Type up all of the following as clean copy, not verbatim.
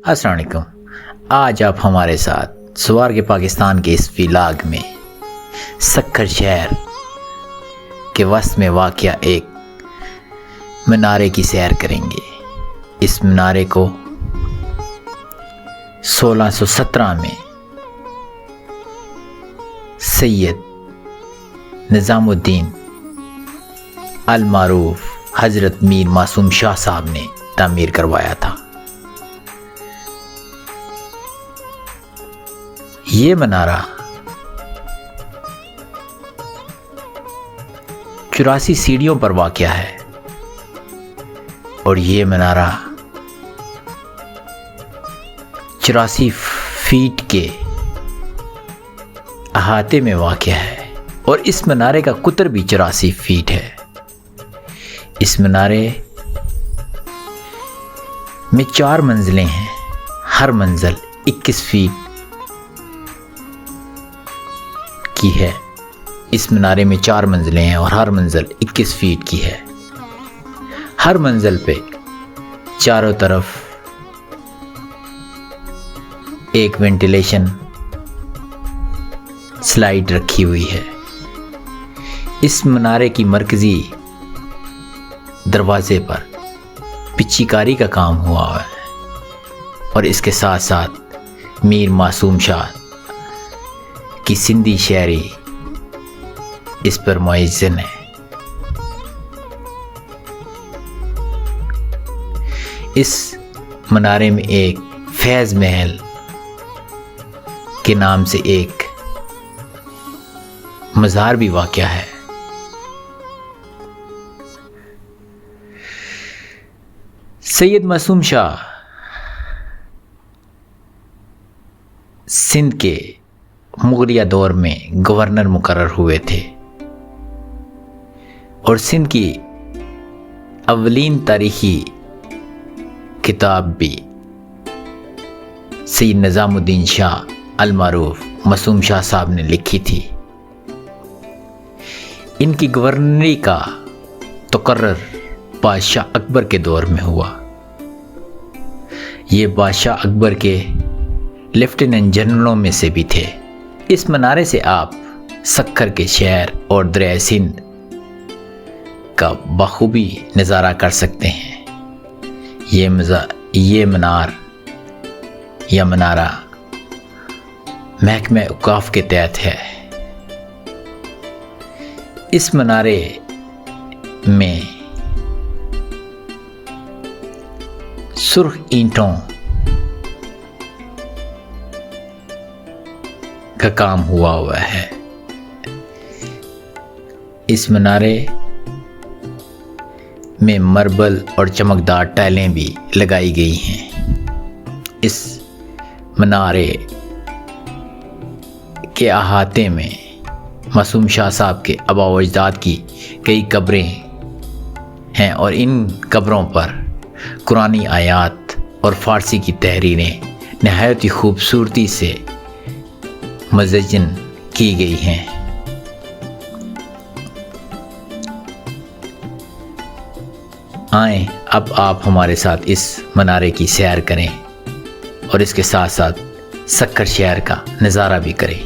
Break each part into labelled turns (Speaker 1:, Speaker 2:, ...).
Speaker 1: अस्सलाम वालेकुम। आज आप हमारे साथ सवार के पाकिस्तान के इस व्लॉग में सक्कर शहर के वस्त में वाक़या एक मीनारे की सैर करेंगे। इस मीनारे को 1617 में सैयद निज़ामुद्दीन अल मारूफ हज़रत मीर मासूम शाह साहब ने तामीर करवाया था। ये मीनारा 84 सीढ़ियों पर वाक़या है और ये मीनारा 84 फीट के अहाते में वाक़या है और इस मीनारे का कुतर भी 84 फीट है। इस मीनारे में 4 मंजिलें हैं, हर मंजिल 21 फीट की है। इस मीनारे में 4 मंजिलें हैं और हर मंजिल 21 फीट की है। हर मंजिल पे चारों तरफ एक वेंटिलेशन स्लाइड रखी हुई है। इस मीनारे की मरकजी दरवाजे पर पिच्चीकारी का काम हुआ है और इसके साथ साथ मीर मासूम शाह की सिंधी शायरी इस पर मुअज्जन है। इस मीनारे में एक फैज़ महल के नाम से एक मज़ार भी वाक़या है। सैयद मासूम शाह सिंध के मुगलिया दौर में गवर्नर मुकर्रर हुए थे और सिंध की अवलीन तारीखी किताब भी सैयद निज़ामुद्दीन शाह अल मारूफ मासूम शाह साहब ने लिखी थी। इनकी गवर्नरी का तकर्रर बादशाह अकबर के दौर में हुआ। ये बादशाह अकबर के लेफ्टिनेंट जनरलों में से भी थे। इस मीनारे से आप सक्कर के शहर और दरिया सिंध का बखूबी नज़ारा कर सकते हैं। ये मीनार या मीनारा महकमे औकाफ के तहत है। इस मीनारे में सुर्ख ईंटों का काम हुआ है। इस मीनारे में मार्बल और चमकदार टाइलें भी लगाई गई हैं। इस मीनारे के अहाते में मासूम शाह साहब के आबा व अजदाद की कई कब्रें हैं और इन कब्रों पर कुरानी आयात और फ़ारसी की तहरीरें नहायत ही खूबसूरती से मज़्ज़न की गई हैं। आएँ अब आप हमारे साथ इस मीनारे की सैर करें और इसके साथ साथ सक्कर शहर का नज़ारा भी करें।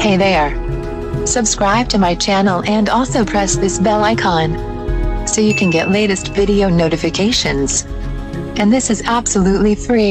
Speaker 2: Hey there. Subscribe to my channel and also press this bell icon so you can get latest video notifications. And this is absolutely free.